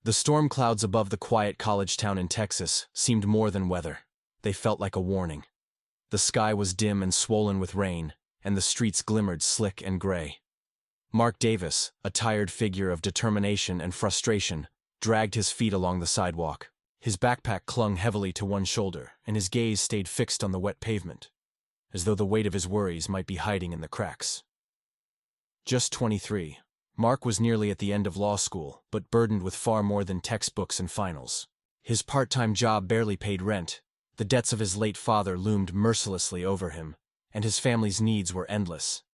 The storm clouds above the quiet college town in Texas seemed more than weather. They felt like a warning. The sky was dim and swollen with rain, and the streets glimmered slick and gray. Mark Davis, a tired figure of determination and frustration, dragged his feet along the sidewalk. His backpack clung heavily to one shoulder, and his gaze stayed fixed on the wet pavement, as though the weight of his worries might be hiding in the cracks. Just 23, Mark was nearly at the end of law school, but burdened with far more than textbooks and finals. His part-time job barely paid rent, the debts of his late father loomed mercilessly over him, and his family's needs were endless.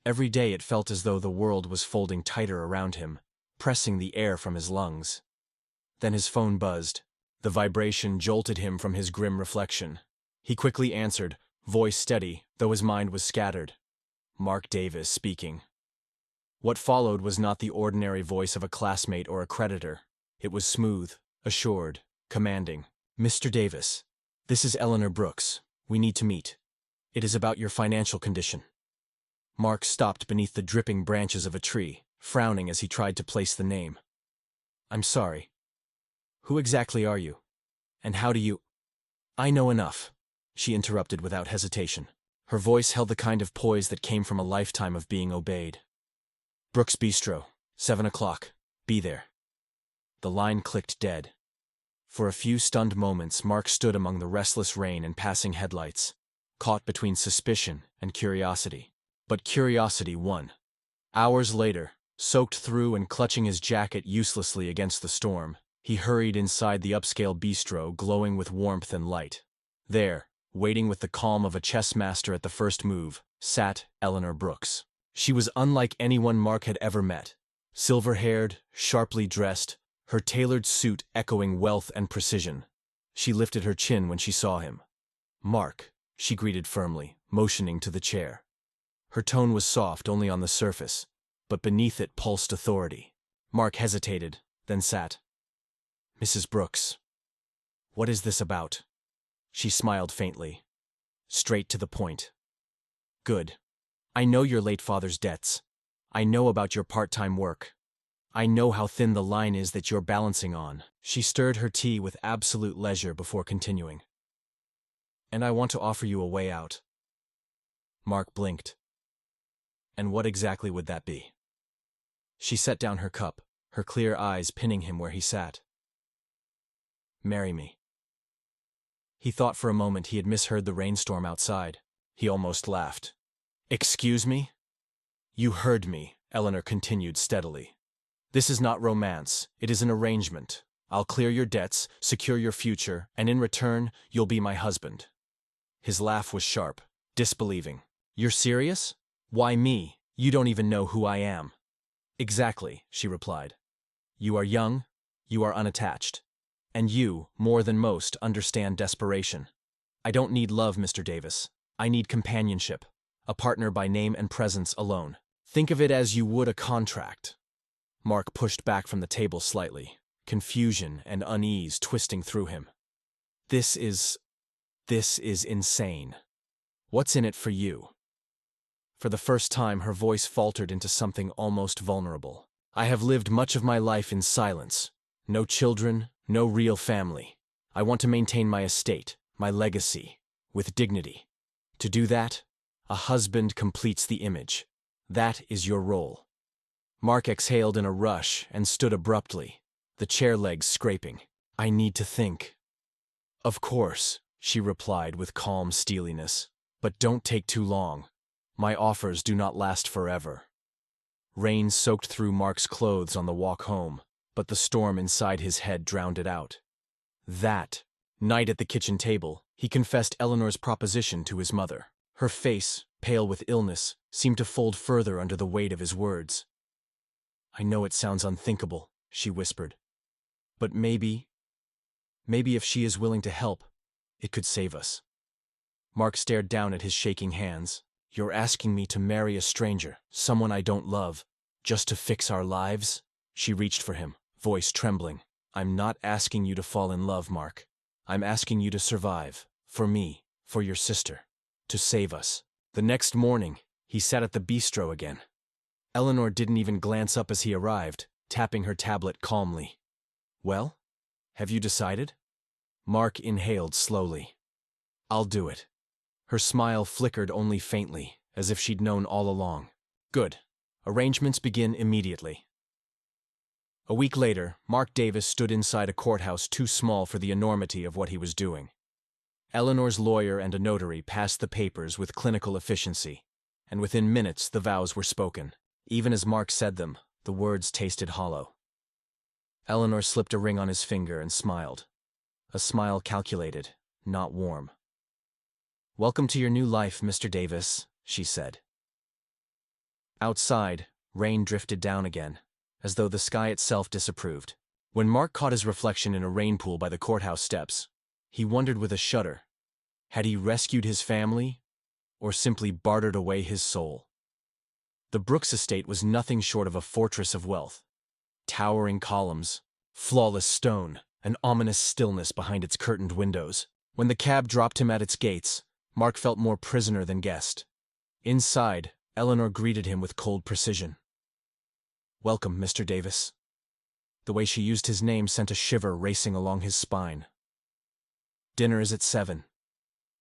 Every day it felt as though the world was folding tighter around him, pressing the air from his lungs. Then his phone buzzed. The vibration jolted him from his grim reflection. He quickly answered, voice steady, though his mind was scattered. Mark Davis speaking. What followed was not the ordinary voice of a classmate or a creditor. It was smooth, assured, commanding. Mr. Davis, this is Eleanor Brooks. We need to meet. It is about your financial condition. Mark stopped beneath the dripping branches of a tree, frowning as he tried to place the name. I'm sorry. Who exactly are you? And how do you— I know enough, she interrupted without hesitation. Her voice held the kind of poise that came from a lifetime of being obeyed. Brooks Bistro, 7 o'clock. Be there. The line clicked dead. For a few stunned moments, Mark stood among the restless rain and passing headlights, caught between suspicion and curiosity. But curiosity won. Hours later, soaked through and clutching his jacket uselessly against the storm, he hurried inside the upscale bistro glowing with warmth and light. There, waiting with the calm of a chess master at the first move, sat Eleanor Brooks. She was unlike anyone Mark had ever met. Silver-haired, sharply dressed, her tailored suit echoing wealth and precision. She lifted her chin when she saw him. Mark, she greeted firmly, motioning to the chair. Her tone was soft only on the surface, but beneath it pulsed authority. Mark hesitated, then sat. Mrs. Brooks, what is this about? She smiled faintly. Straight to the point. Good. I know your late father's debts. I know about your part-time work. I know how thin the line is that you're balancing on. She stirred her tea with absolute leisure before continuing. And I want to offer you a way out. Mark blinked. And what exactly would that be? She set down her cup, her clear eyes pinning him where he sat. Marry me. He thought for a moment he had misheard the rainstorm outside. He almost laughed. Excuse me? You heard me, Eleanor continued steadily. This is not romance, it is an arrangement. I'll clear your debts, secure your future, and in return, you'll be my husband. His laugh was sharp, disbelieving. You're serious? Why me? You don't even know who I am. Exactly, she replied. You are young, you are unattached. And you, more than most, understand desperation. I don't need love, Mr. Davis. I need companionship, a partner by name and presence alone. Think of it as you would a contract. Mark pushed back from the table slightly, confusion and unease twisting through him. This is insane. What's in it for you? For the first time, her voice faltered into something almost vulnerable. I have lived much of my life in silence. No children, no real family. I want to maintain my estate, my legacy, with dignity. To do that, a husband completes the image. That is your role. Mark exhaled in a rush and stood abruptly, the chair legs scraping. I need to think. Of course, she replied with calm steeliness. But don't take too long. My offers do not last forever. Rain soaked through Mark's clothes on the walk home, but the storm inside his head drowned it out. That night at the kitchen table, he confessed Eleanor's proposition to his mother. Her face, pale with illness, seemed to fold further under the weight of his words. I know it sounds unthinkable, she whispered. But maybe if she is willing to help, it could save us. Mark stared down at his shaking hands. You're asking me to marry a stranger, someone I don't love, just to fix our lives? She reached for him, voice trembling. I'm not asking you to fall in love, Mark. I'm asking you to survive. For me, for your sister. To save us. The next morning, he sat at the bistro again. Eleanor didn't even glance up as he arrived, tapping her tablet calmly. Well, have you decided? Mark inhaled slowly. I'll do it. Her smile flickered only faintly, as if she'd known all along. Good. Arrangements begin immediately. A week later, Mark Davis stood inside a courthouse too small for the enormity of what he was doing. Eleanor's lawyer and a notary passed the papers with clinical efficiency, and within minutes the vows were spoken. Even as Mark said them, the words tasted hollow. Eleanor slipped a ring on his finger and smiled. A smile calculated, not warm. "Welcome to your new life, Mr. Davis," she said. Outside, rain drifted down again, as though the sky itself disapproved. When Mark caught his reflection in a rain pool by the courthouse steps, he wondered with a shudder, had he rescued his family, or simply bartered away his soul? The Brooks estate was nothing short of a fortress of wealth. Towering columns, flawless stone, an ominous stillness behind its curtained windows. When the cab dropped him at its gates, Mark felt more prisoner than guest. Inside, Eleanor greeted him with cold precision. "Welcome, Mr. Davis." The way she used his name sent a shiver racing along his spine. "Dinner is at 7.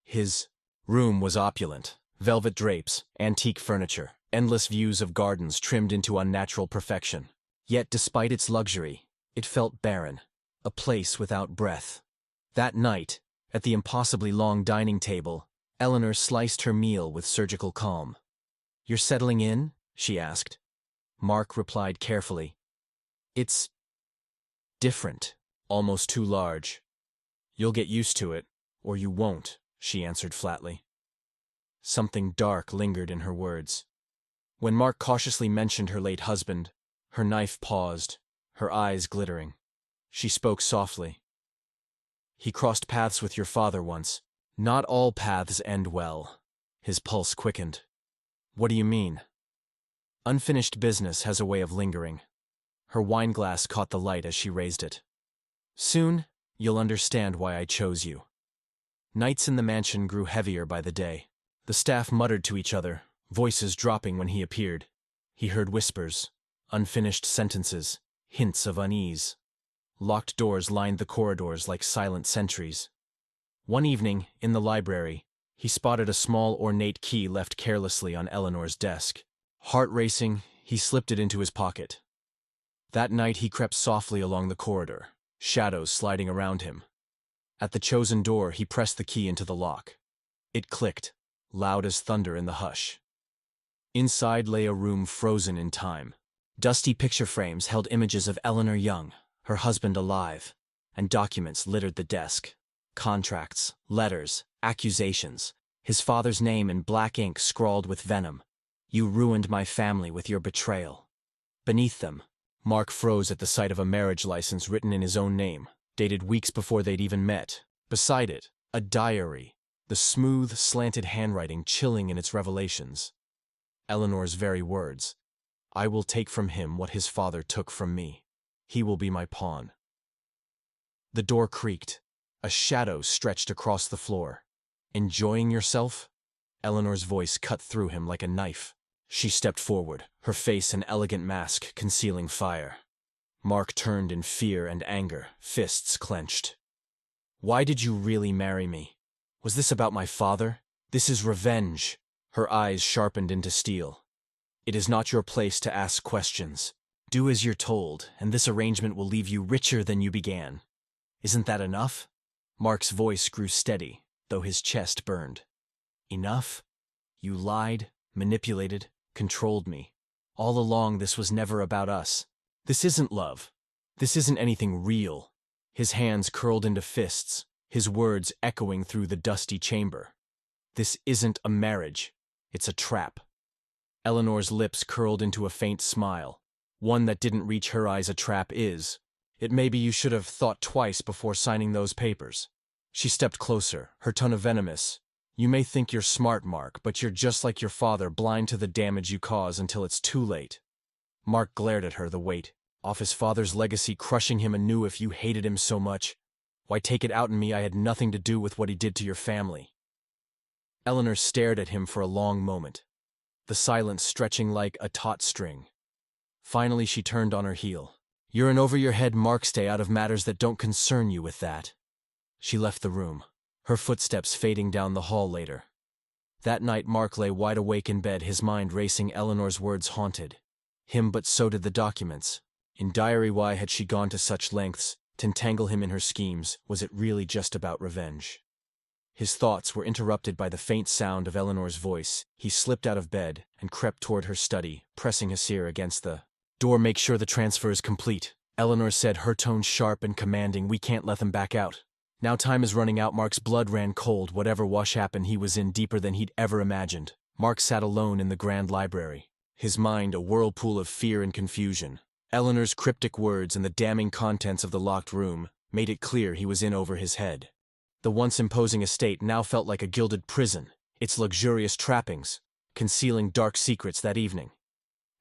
His room was opulent. Velvet drapes, antique furniture, endless views of gardens trimmed into unnatural perfection. Yet despite its luxury, it felt barren, a place without breath. That night, at the impossibly long dining table, Eleanor sliced her meal with surgical calm. "You're settling in?" she asked. Mark replied carefully. "It's different, almost too large. You'll get used to it, or you won't," she answered flatly. Something dark lingered in her words. When Mark cautiously mentioned her late husband, her knife paused, her eyes glittering. She spoke softly. "He crossed paths with your father once. Not all paths end well." His pulse quickened. "What do you mean?" "Unfinished business has a way of lingering." Her wineglass caught the light as she raised it. "Soon, you'll understand why I chose you." Nights in the mansion grew heavier by the day. The staff muttered to each other, voices dropping when he appeared. He heard whispers, unfinished sentences, hints of unease. Locked doors lined the corridors like silent sentries. One evening, in the library, he spotted a small ornate key left carelessly on Eleanor's desk. Heart racing, he slipped it into his pocket. That night he crept softly along the corridor, shadows sliding around him. At the chosen door, he pressed the key into the lock. It clicked, loud as thunder in the hush. Inside lay a room frozen in time. Dusty picture frames held images of Eleanor young, her husband alive, and documents littered the desk. Contracts, letters, accusations, his father's name in black ink scrawled with venom. "You ruined my family with your betrayal." Beneath them, Mark froze at the sight of a marriage license written in his own name, dated weeks before they'd even met. Beside it, a diary, the smooth, slanted handwriting chilling in its revelations. Eleanor's very words. "I will take from him what his father took from me. He will be my pawn." The door creaked. A shadow stretched across the floor. "Enjoying yourself?" Eleanor's voice cut through him like a knife. She stepped forward, her face an elegant mask concealing fire. Mark turned in fear and anger, fists clenched. "Why did you really marry me? Was this about my father? This is revenge." Her eyes sharpened into steel. "It is not your place to ask questions. Do as you're told, and this arrangement will leave you richer than you began. Isn't that enough?" Mark's voice grew steady, though his chest burned. "Enough? You lied, manipulated, controlled me. All along this was never about us. This isn't love. This isn't anything real." His hands curled into fists, his words echoing through the dusty chamber. "This isn't a marriage. It's a trap." Eleanor's lips curled into a faint smile. "One that didn't reach her eyes a trap is. It may be you should have thought twice before signing those papers." She stepped closer, her tone venomous. "You may think you're smart, Mark, but you're just like your father, blind to the damage you cause until it's too late." Mark glared at her, the weight off his father's legacy crushing him anew. "If you hated him so much, why take it out on me? I had nothing to do with what he did to your family." Eleanor stared at him for a long moment, the silence stretching like a taut string. Finally she turned on her heel. You're an over-your-head Mark. Stay out of matters that don't concern you with that. She left the room, her footsteps fading down the hall later. That night Mark lay wide awake in bed, his mind racing. Eleanor's words haunted him, but so did the documents. In diary, why had she gone to such lengths to entangle him in her schemes? Was it really just about revenge? His thoughts were interrupted by the faint sound of Eleanor's voice. He slipped out of bed and crept toward her study, pressing his ear against the door. Make sure the transfer is complete, Eleanor said, her tone sharp and commanding. We can't let them back out. Now time is running out. Mark's blood ran cold. Whatever wash happened, he was in deeper than he'd ever imagined. Mark sat alone in the grand library, his mind a whirlpool of fear and confusion. Eleanor's cryptic words and the damning contents of the locked room made it clear he was in over his head. The once imposing estate now felt like a gilded prison, its luxurious trappings concealing dark secrets. That evening,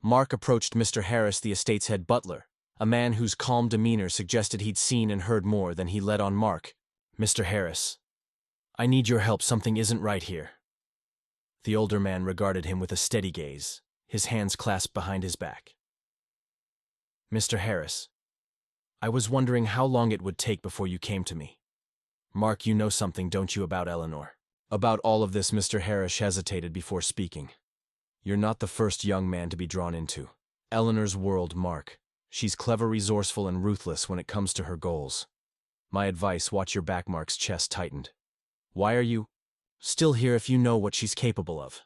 Mark approached Mr. Harris, the estate's head butler, a man whose calm demeanor suggested he'd seen and heard more than he let on. Mark, Mr. Harris, I need your help. Something isn't right here. The older man regarded him with a steady gaze, his hands clasped behind his back. Mr. Harris, I was wondering how long it would take before you came to me. Mark, you know something, don't you, about Eleanor? About all of this? Mr. Harris hesitated before speaking. You're not the first young man to be drawn into Eleanor's world, Mark. She's clever, resourceful, and ruthless when it comes to her goals. My advice, watch your back. Mark's chest tightened. Why are you still here if you know what she's capable of?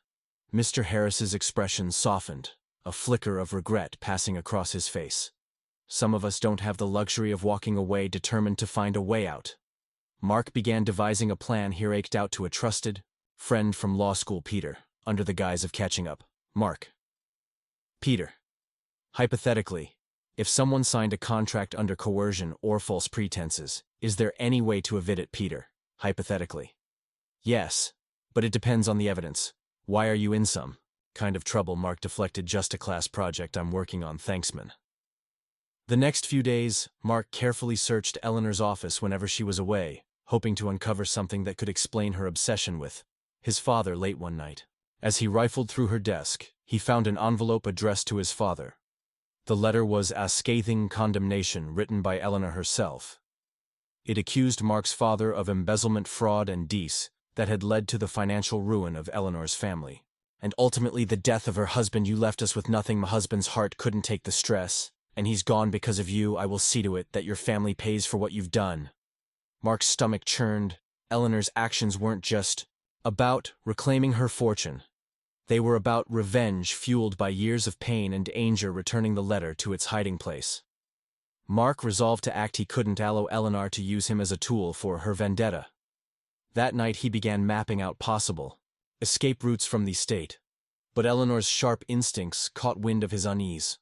Mr. Harris's expression softened, a flicker of regret passing across his face. Some of us don't have the luxury of walking away determined to find a way out. Mark began devising a plan. He reached out to a trusted friend from law school, Peter, under the guise of catching up. Mark. Peter. Hypothetically, if someone signed a contract under coercion or false pretenses, is there any way to evade it? Peter. Hypothetically. Yes, but it depends on the evidence. Why are you in some kind of trouble? Mark deflected. Just a class project I'm working on, thanks, man. The next few days, Mark carefully searched Eleanor's office whenever she was away, hoping to uncover something that could explain her obsession with his father. Late one night, as he rifled through her desk, he found an envelope addressed to his father. The letter was a scathing condemnation written by Eleanor herself. It accused Mark's father of embezzlement, fraud, and deceit that had led to the financial ruin of Eleanor's family, and ultimately the death of her husband. You left us with nothing. My husband's heart couldn't take the stress, and he's gone because of you. I will see to it that your family pays for what you've done. Mark's stomach churned. Eleanor's actions weren't just about reclaiming her fortune. They were about revenge fueled by years of pain and anger. Returning the letter to its hiding place, Mark resolved to act. He couldn't allow Eleanor to use him as a tool for her vendetta. That night he began mapping out possible escape routes from the estate, but Eleanor's sharp instincts caught wind of his unease.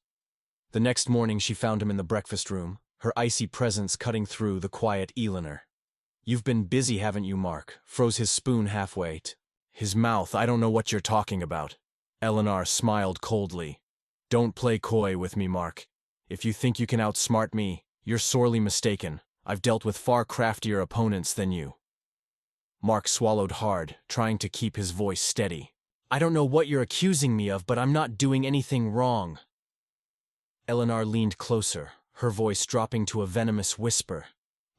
The next morning she found him in the breakfast room, her icy presence cutting through the quiet. Eleanor. You've been busy, haven't you? Mark froze his spoon halfway to his mouth. I don't know what you're talking about. Eleanor smiled coldly. Don't play coy with me, Mark. If you think you can outsmart me, you're sorely mistaken. I've dealt with far craftier opponents than you. Mark swallowed hard, trying to keep his voice steady. I don't know what you're accusing me of, but I'm not doing anything wrong. Eleanor leaned closer, her voice dropping to a venomous whisper.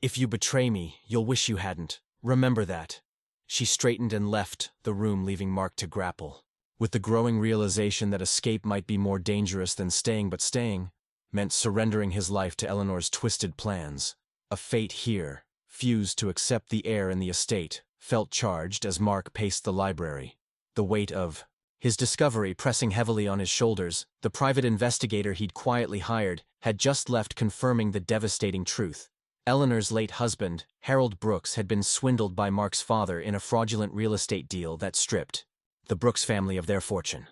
If you betray me, you'll wish you hadn't. Remember that. She straightened and left the room, leaving Mark to grapple with the growing realization that escape might be more dangerous than staying, but staying meant surrendering his life to Eleanor's twisted plans. A fate here, fused to accept the heir in the estate, felt charged as Mark paced the library, the weight of his discovery pressing heavily on his shoulders. The private investigator he'd quietly hired had just left, confirming the devastating truth. Eleanor's late husband, Harold Brooks, had been swindled by Mark's father in a fraudulent real estate deal that stripped the Brooks family of their fortune.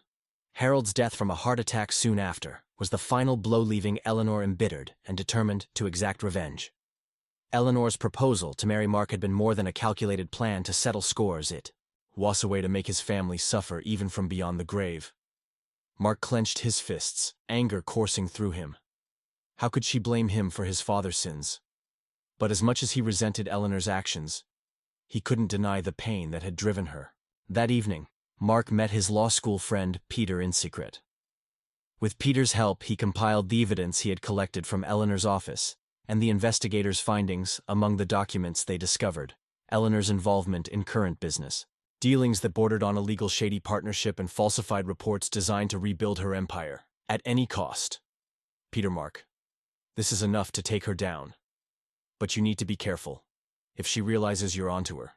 Harold's death from a heart attack soon after was the final blow, leaving Eleanor embittered and determined to exact revenge. Eleanor's proposal to marry Mark had been more than a calculated plan to settle scores. It was a way to make his family suffer even from beyond the grave. Mark clenched his fists, anger coursing through him. How could she blame him for his father's sins? But as much as he resented Eleanor's actions, he couldn't deny the pain that had driven her. That evening, Mark met his law school friend Peter in secret. With Peter's help, he compiled the evidence he had collected from Eleanor's office, and the investigators' findings. Among the documents they discovered Eleanor's involvement in current business, dealings that bordered on illegal shady partnership and falsified reports designed to rebuild her empire, at any cost. Peter Mark, this is enough to take her down. But you need to be careful. If she realizes you're onto her,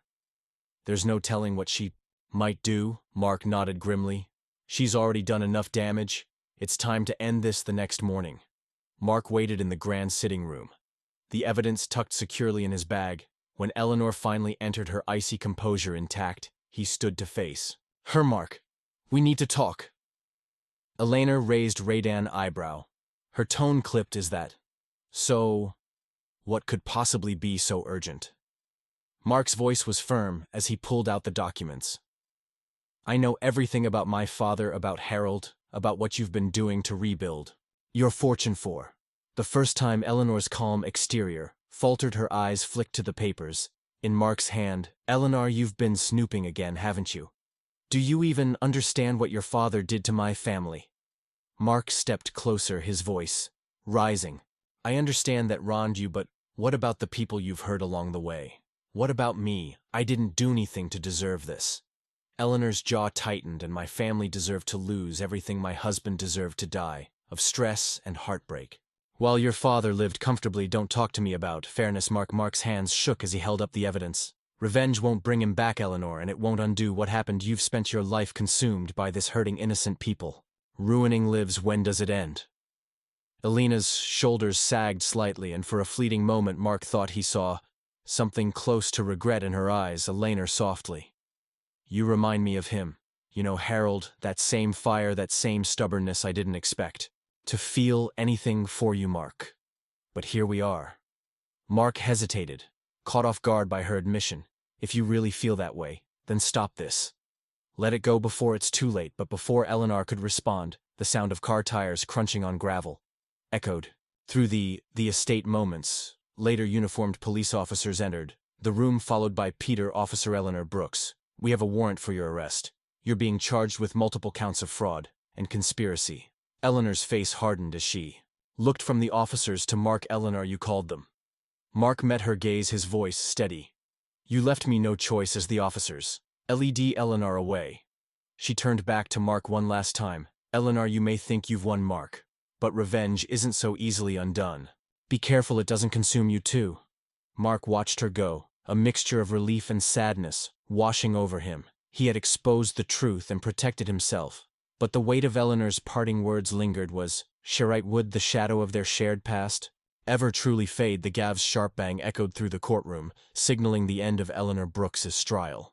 there's no telling what she might do. Mark nodded grimly. She's already done enough damage. It's time to end this. The next morning, Mark waited in the grand sitting room, the evidence tucked securely in his bag. When Eleanor finally entered, her icy composure intact, he stood to face her. Mark, we need to talk. Eleanor raised Raydan eyebrow. Her tone clipped. Is that so? What could possibly be so urgent? Mark's voice was firm as he pulled out the documents. I know everything about my father, about Harold, about what you've been doing to rebuild your fortune. For the first time, Eleanor's calm exterior faltered. Her eyes flicked to the papers in Mark's hand. Eleanor, you've been snooping again, haven't you? Do you even understand what your father did to my family? Mark stepped closer, his voice rising. I understand that wronged you, but what about the people you've hurt along the way? What about me? I didn't do anything to deserve this. Eleanor's jaw tightened. And my family deserved to lose everything. My husband deserved to die of stress and heartbreak, while your father lived comfortably. Don't talk to me about fairness. Mark's hands shook as he held up the evidence. Revenge won't bring him back, Eleanor, and it won't undo what happened. You've spent your life consumed by this, hurting innocent people, ruining lives. When does it end? Elena's shoulders sagged slightly, and for a fleeting moment Mark thought he saw something close to regret in her eyes. Eleanor softly, you remind me of him. You know, Harold, that same fire, that same stubbornness. I didn't expect to feel anything for you, Mark. But here we are. Mark hesitated, caught off guard by her admission. If you really feel that way, then stop this. Let it go before it's too late. But before Eleanor could respond, the sound of car tires crunching on gravel echoed through the estate. Moments later, uniformed police officers entered the room, followed by Peter. Officer Eleanor Brooks, we have a warrant for your arrest. You're being charged with multiple counts of fraud and conspiracy. Eleanor's face hardened as she looked from the officers to Mark. Eleanor, you called them. Mark met her gaze, his voice steady. You left me no choice as the officers. Led Eleanor away. She turned back to Mark one last time. Eleanor, you may think you've won, Mark, but revenge isn't so easily undone. Be careful it doesn't consume you too. Mark watched her go, a mixture of relief and sadness washing over him. He had exposed the truth and protected himself, but the weight of Eleanor's parting words lingered. Was Sherite would the shadow of their shared past ever truly fade? The Gav's sharp bang echoed through the courtroom, signaling the end of Eleanor Brooks's trial.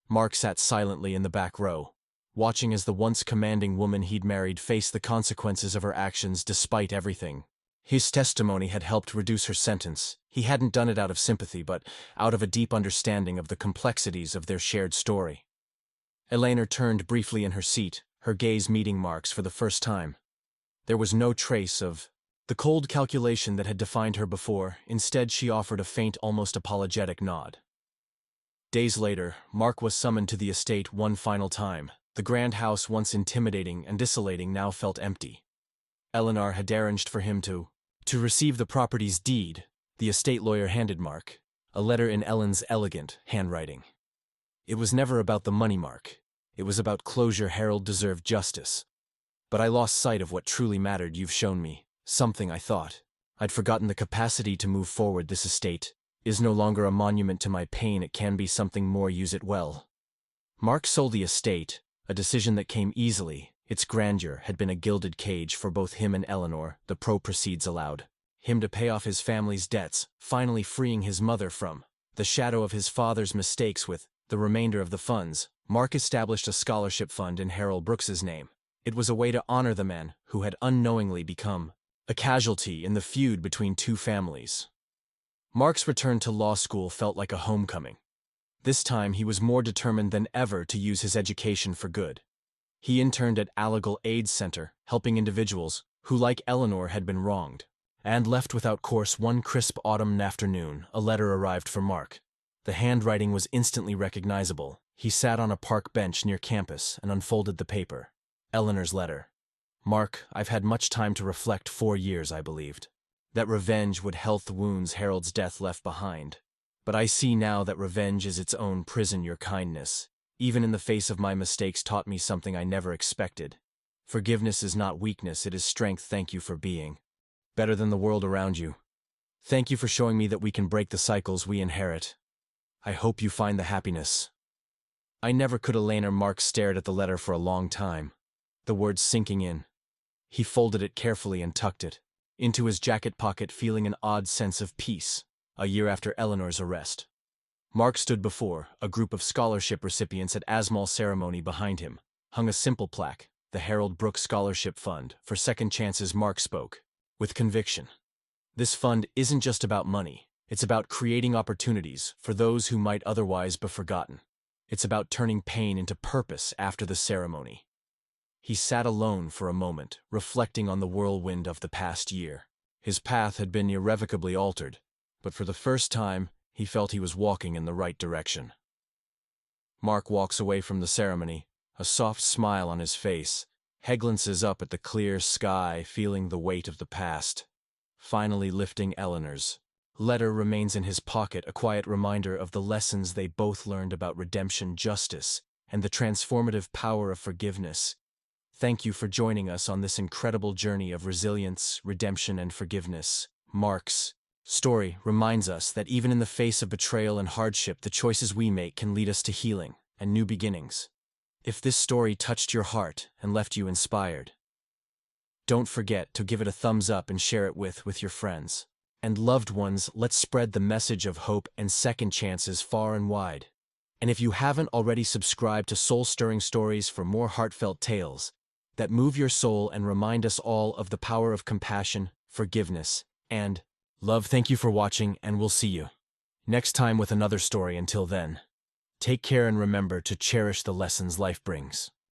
Mark sat silently in the back row, watching as the once commanding woman he'd married faced the consequences of her actions. Despite everything his testimony had helped reduce her sentence, he hadn't done it out of sympathy, but out of a deep understanding of the complexities of their shared story. Eleanor turned briefly in her seat, her gaze meeting Mark's for the first time. There was no trace of the cold calculation that had defined her before. Instead, she offered a faint, almost apologetic nod. Days later, Mark was summoned to the estate one final time. The grand house, once intimidating and desolating, now felt empty. Eleanor had arranged for him to receive the property's deed. The estate lawyer handed Mark a letter in Ellen's elegant handwriting. It was never about the money, Mark. It was about closure. Harold deserved justice. But I lost sight of what truly mattered. You've shown me something I thought I'd forgotten: the capacity to move forward. This estate is no longer a monument to my pain. It can be something more. Use it well. Mark sold the estate, a decision that came easily. Its grandeur had been a gilded cage for both him and Eleanor. The proceeds allowed him to pay off his family's debts, finally freeing his mother from the shadow of his father's mistakes. With the remainder of the funds, Mark established a scholarship fund in Harold Brooks's name. It was a way to honor the man who had unknowingly become a casualty in the feud between two families. Mark's return to law school felt like a homecoming. This time he was more determined than ever to use his education for good. He interned at Allegal AIDS Center, helping individuals who, like Eleanor, had been wronged, and left without course. One crisp autumn afternoon, a letter arrived for Mark. The handwriting was instantly recognizable. He sat on a park bench near campus and unfolded the paper. Eleanor's letter. Mark, I've had much time to reflect. 4 years, I believed. That revenge would health the wounds Harold's death left behind. But I see now that revenge is its own prison. Your kindness, even in the face of my mistakes, taught me something I never expected. Forgiveness is not weakness, it is strength. Thank you for being better than the world around you. Thank you for showing me that we can break the cycles we inherit. I hope you find the happiness. I never could. Elena. Mark stared at the letter for a long time, the words sinking in. He folded it carefully and tucked it into his jacket pocket, feeling an odd sense of peace. A year after Eleanor's arrest, Mark stood before a group of scholarship recipients at Asmal's ceremony. Behind him hung a simple plaque, the Harold Brooks Scholarship Fund for Second Chances. Mark spoke with conviction. This fund isn't just about money, it's about creating opportunities for those who might otherwise be forgotten. It's about turning pain into purpose. After the ceremony, he sat alone for a moment, reflecting on the whirlwind of the past year. His path had been irrevocably altered, but for the first time, he felt he was walking in the right direction. Mark walks away from the ceremony, a soft smile on his face. He glances up at the clear sky, feeling the weight of the past. Finally lifting Eleanor's letter remains in his pocket, a quiet reminder of the lessons they both learned about redemption, justice, and the transformative power of forgiveness. Thank you for joining us on this incredible journey of resilience, redemption, and forgiveness. Mark's story reminds us that even in the face of betrayal and hardship, the choices we make can lead us to healing and new beginnings. If this story touched your heart and left you inspired, don't forget to give it a thumbs up and share it with your friends and loved ones. Let's spread the message of hope and second chances far and wide. And if you haven't already, subscribe to Soul-Stirring Stories for more heartfelt tales that move your soul and remind us all of the power of compassion, forgiveness, and love. Thank you for watching, and we'll see you next time with another story. Until then, take care and remember to cherish the lessons life brings.